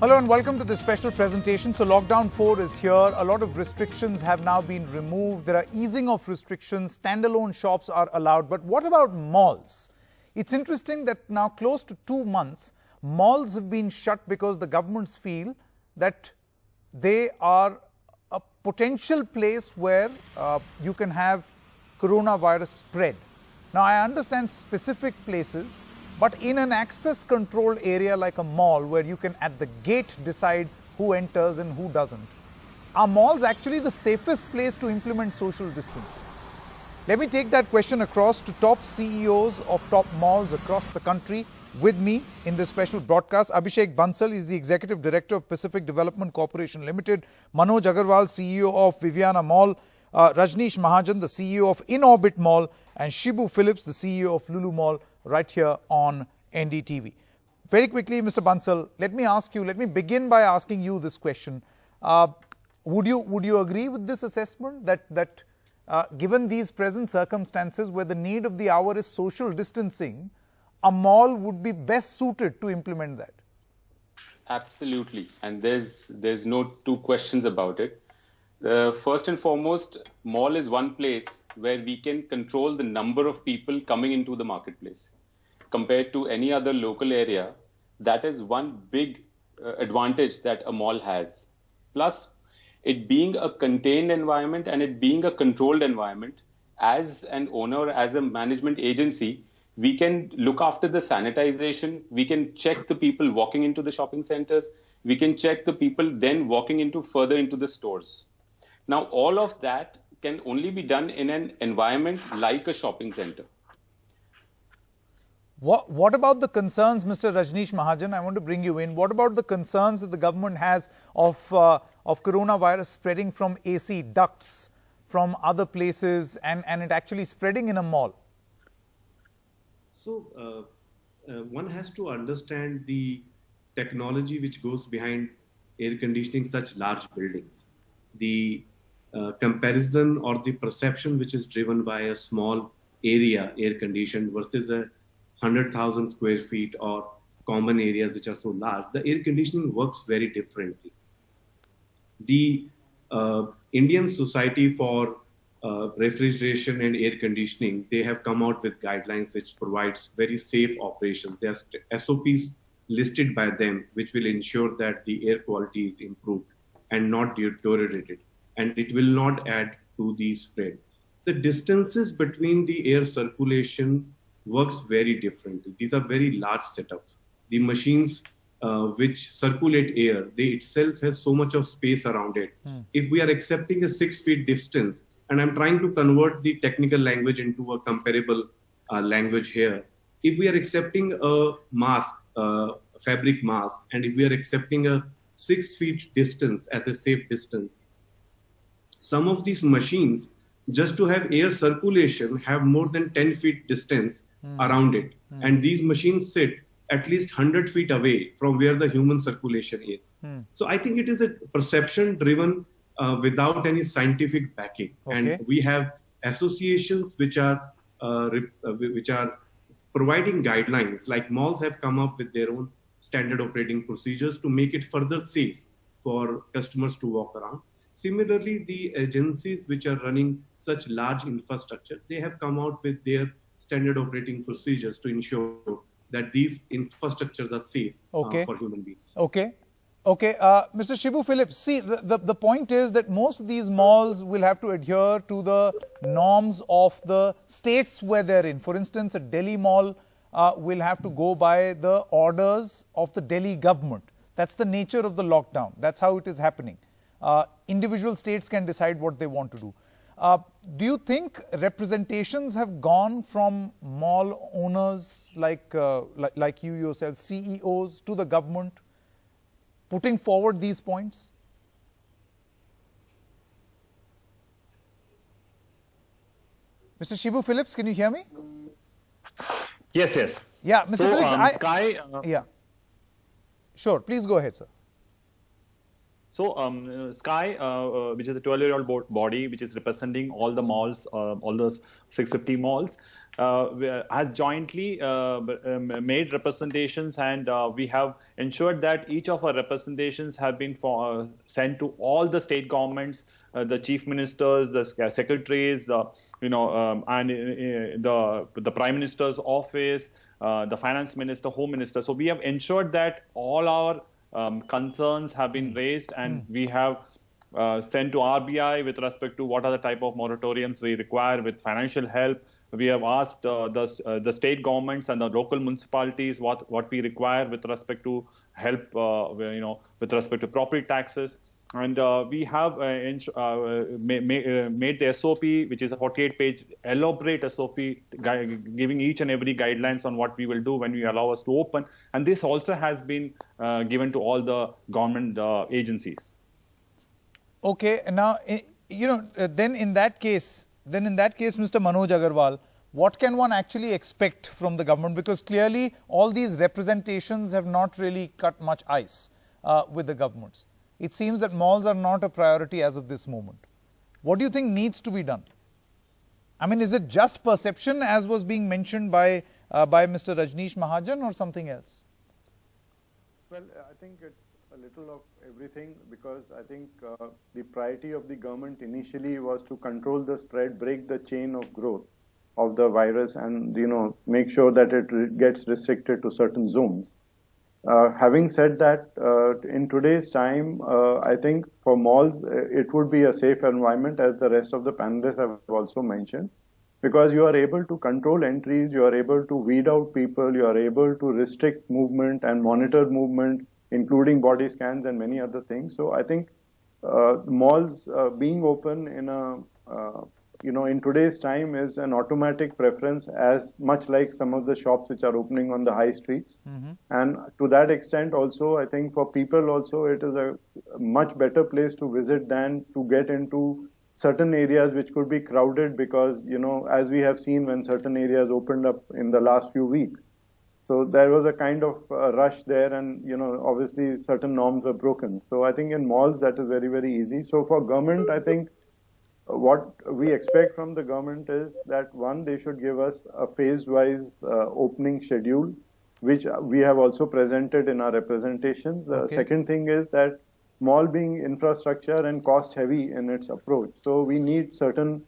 Hello and welcome to this special presentation. So Lockdown4 is here. A lot of restrictions have now been removed. There are easing of restrictions. Standalone shops are allowed. But what about malls? It's interesting that now close to 2 months, malls have been shut because the governments feel that they are a potential place where you can have coronavirus spread. Now, I understand specific places, but in an access controlled area like a mall where you can at the gate decide who enters and who doesn't, are malls actually the safest place to implement social distancing? Let me take that question across to top CEOs of top malls across the country. With me in this special broadcast, Abhishek Bansal is the Executive Director of Pacific Development Corporation Limited, Manoj Agarwal, CEO of Viviana Mall, Rajneesh Mahajan, the CEO of In-Orbit Mall, and Shibu Phillips, the CEO of Lulu Mall, right here on NDTV. Very quickly, Mr. Bansal, let me begin by asking you this question. Would you agree with this assessment that given these present circumstances where the need of the hour is social distancing, a mall would be best suited to implement that? Absolutely. And there's no two questions about it. First and foremost, mall is one place where we can control the number of people coming into the marketplace. Compared to any other local area, that is one big advantage that a mall has. Plus, it being a contained environment and it being a controlled environment, as an owner, as a management agency, we can look after the sanitization, we can check the people walking into the shopping centers, we can check the people then walking further into the stores. Now, all of that can only be done in an environment like a shopping center. What about the concerns, Mr. Rajneesh Mahajan? I want to bring you in. What about the concerns that the government has of coronavirus spreading from AC ducts, from other places, and it actually spreading in a mall? So, one has to understand the technology which goes behind air conditioning such large buildings. The comparison or the perception which is driven by a small area air conditioned versus a 100,000 square feet or common areas which are so large, the air conditioning works very differently. The Indian Society for Refrigeration and Air Conditioning, they have come out with guidelines which provides very safe operations. There are SOPs listed by them which will ensure that the air quality is improved and not deteriorated, and it will not add to the spread. The distances between the air circulation works very differently. These are very large setups. The machines which circulate air, they itself has so much of space around it. If we are accepting a 6 feet distance, and I'm trying to convert the technical language into a comparable language here. If we are accepting a mask, fabric mask, and if we are accepting a 6 feet distance as a safe distance, some of these machines, just to have air circulation, have more than 10 feet distance around it. And these machines sit at least 100 feet away from where the human circulation is. So I think it is a perception driven without any scientific backing. Okay. And we have associations which are providing guidelines, like malls have come up with their own standard operating procedures to make it further safe for customers to walk around. Similarly, the agencies which are running such large infrastructure, they have come out with their standard operating procedures to ensure that these infrastructures are safe for human beings. Okay. Mr. Shibu Phillips, see, the point is that most of these malls will have to adhere to the norms of the states where they're in. For instance, a Delhi mall will have to go by the orders of the Delhi government. That's the nature of the lockdown. That's how it is happening. Individual states can decide what they want to do. Do you think representations have gone from mall owners like you yourself, CEOs, to the government, putting forward these points? Mr. Shibu Phillips, can you hear me? Yes. Yeah, Mr. So, Phillips, Sky... yeah. Sure, please go ahead, sir. So Sky, which is a 12-year-old body, which is representing all the malls, all those 650 malls, has jointly made representations, and we have ensured that each of our representations have been sent to all the state governments, the chief ministers, the secretaries, the the prime minister's office, the finance minister, home minister. So we have ensured that all our concerns have been raised, and we have sent to RBI with respect to what are the type of moratoriums we require with financial help. We have asked the state governments and the local municipalities what we require with respect to help, with respect to property taxes. And we have made the SOP, which is a 48-page elaborate SOP, giving each and every guidelines on what we will do when we allow us to open. And this also has been given to all the government agencies. Okay, now, then in that case, Mr. Manoj Agarwal, what can one actually expect from the government? Because clearly all these representations have not really cut much ice with the governments. It seems that malls are not a priority as of this moment. What do you think needs to be done? I mean, is it just perception as was being mentioned by Mr. Rajneesh Mahajan, or something else? Well, I think it's a little of everything, because I think the priority of the government initially was to control the spread, break the chain of growth of the virus, and make sure that it gets restricted to certain zones. Having said that, in today's time, I think for malls, it would be a safe environment, as the rest of the panelists have also mentioned, because you are able to control entries, you are able to weed out people, you are able to restrict movement and monitor movement, including body scans and many other things. So I think malls being open in today's time is an automatic preference, as much like some of the shops which are opening on the high streets. And to that extent also, I think for people also, it is a much better place to visit than to get into certain areas which could be crowded, because, as we have seen when certain areas opened up in the last few weeks. So there was a kind of rush there, and, obviously certain norms were broken. So I think in malls that is very, very easy. So for government, I think what we expect from the government is that, one, they should give us a phase-wise opening schedule, which we have also presented in our representations. The second thing is that mall being infrastructure and cost heavy in its approach. So we need certain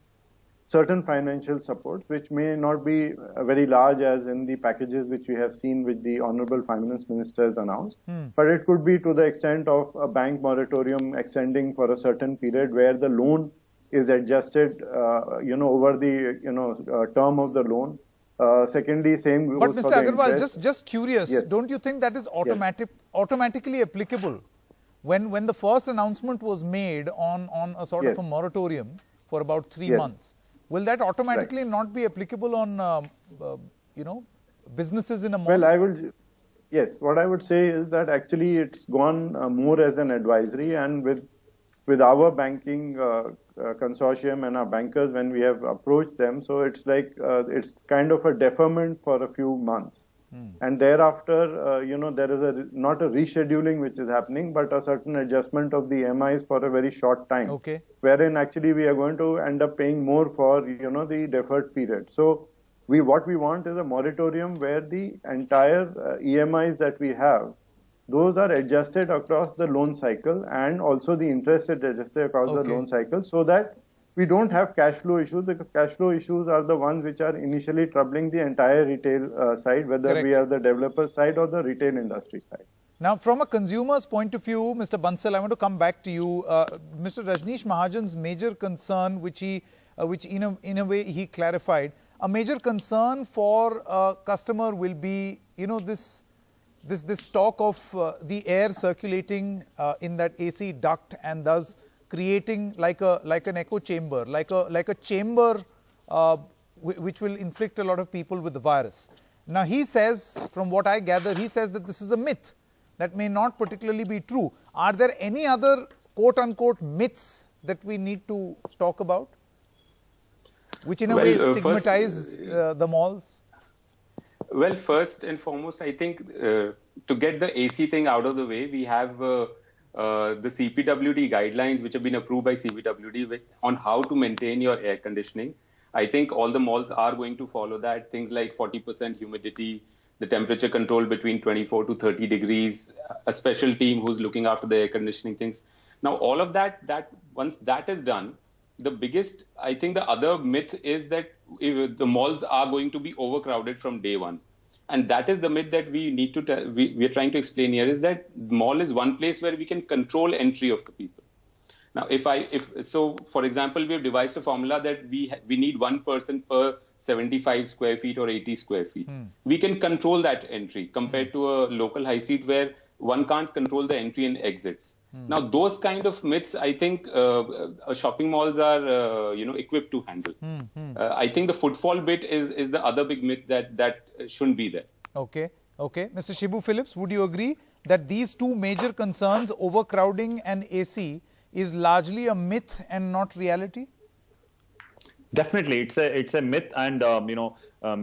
financial support, which may not be very large as in the packages which we have seen which the Honorable Finance Minister has announced. But it could be to the extent of a bank moratorium extending for a certain period, where the loan is adjusted, over the, term of the loan. Secondly, same goes But for Mr. the Agarwal, interest. just curious, Yes. don't you think that is automatically applicable? When the first announcement was made on a sort of a moratorium for about 3 months, will that automatically not be applicable on, businesses in a mall? Well, yes, what I would say is that actually it's gone more as an advisory, and with our banking consortium and our bankers, when we have approached them, so it's like it's kind of a deferment for a few months. And thereafter, there is not a rescheduling which is happening, but a certain adjustment of the MIs for a very short time. Okay. Wherein actually we are going to end up paying more for, the deferred period. So what we want is a moratorium where the entire EMIs that we have, those are adjusted across the loan cycle, and also the interest is adjusted across the loan cycle, so that we don't have cash flow issues. The cash flow issues are the ones which are initially troubling the entire retail side, whether we are the developer side or the retail industry side. Now, from a consumer's point of view, Mr. Bansal, I want to come back to you. Mr. Rajneesh Mahajan's major concern, which in a way he clarified, a major concern for a customer will be, this talk of the air circulating in that AC duct, and thus creating like an echo chamber, like a chamber which will inflict a lot of people with the virus. Now he says, from what I gather, he says that this is a myth that may not particularly be true. Are there any other quote-unquote myths that we need to talk about, which in a way stigmatize the malls? Well, first and foremost, I think to get the AC thing out of the way, we have the CPWD guidelines, which have been approved by CPWD on how to maintain your air conditioning. I think all the malls are going to follow that. Things like 40% humidity, the temperature control between 24 to 30 degrees, a special team who's looking after the air conditioning things. Now, all of that once that is done, the biggest, I think the other myth is that the malls are going to be overcrowded from day one. And that is the myth that we need to tell, we are trying to explain here, is that mall is one place where we can control entry of the people. Now, so, for example, we have devised a formula that we need one person per 75 square feet or 80 square feet. We can control that entry compared to a local high street where one can't control the entry and exits. Now, those kind of myths, I think shopping malls are, equipped to handle. I think the footfall bit is the other big myth that shouldn't be there. Okay. Mr. Shibu Phillips, would you agree that these two major concerns, overcrowding and AC, is largely a myth and not reality? Definitely, it's a myth, and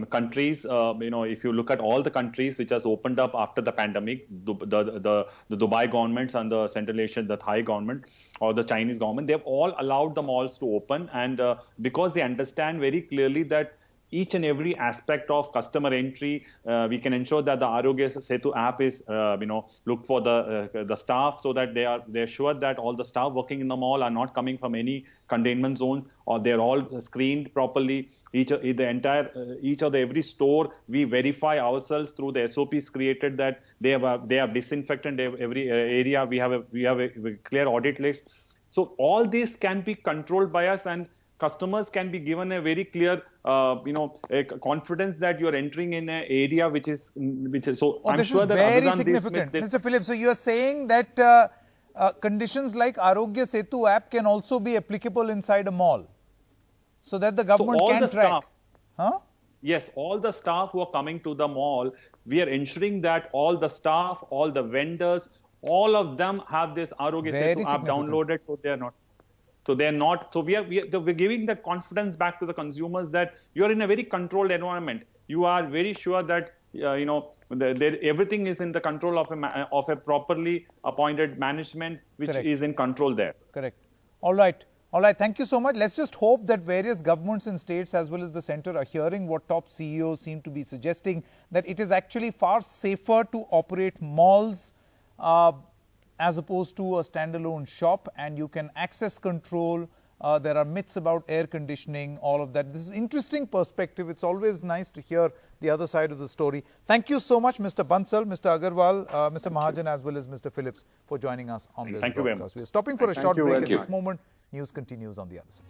countries. If you look at all the countries which has opened up after the pandemic, the Dubai governments and the Central Asian, the Thai government or the Chinese government, they've all allowed the malls to open, and because they understand very clearly that each and every aspect of customer entry, we can ensure that the Arogya Setu app is, look for the staff, so that they're sure that all the staff working in the mall are not coming from any containment zones, or they're all screened properly. Each of every store, we verify ourselves through the SOPs created that they have disinfectant every area. We have a clear audit list. So all this can be controlled by us, and customers can be given a very clear, a confidence that you're entering in an area which is so. I'm sure that very significant, Mr. Phillips. So you are saying that conditions like Arogya Setu app can also be applicable inside a mall, so that the government can track. Yes, all the staff who are coming to the mall, we are ensuring that all the staff, all the vendors, all of them have this Arogya Setu app downloaded, so they are not. So they're not. So we're giving that confidence back to the consumers that you're in a very controlled environment. You are very sure that everything is in the control of a properly appointed management, which is in control there. Correct. All right. Thank you so much. Let's just hope that various governments and states as well as the centre are hearing what top CEOs seem to be suggesting, that it is actually far safer to operate malls as opposed to a standalone shop, and you can access control. There are myths about air conditioning, all of that. This is interesting perspective. It's always nice to hear the other side of the story. Thank you so much, Mr. Bansal, Mr. Agarwal, Mr. Mahajan, as well as Mr. Phillips, for joining us on this broadcast. We're stopping for a short break at this moment. News continues on the other side.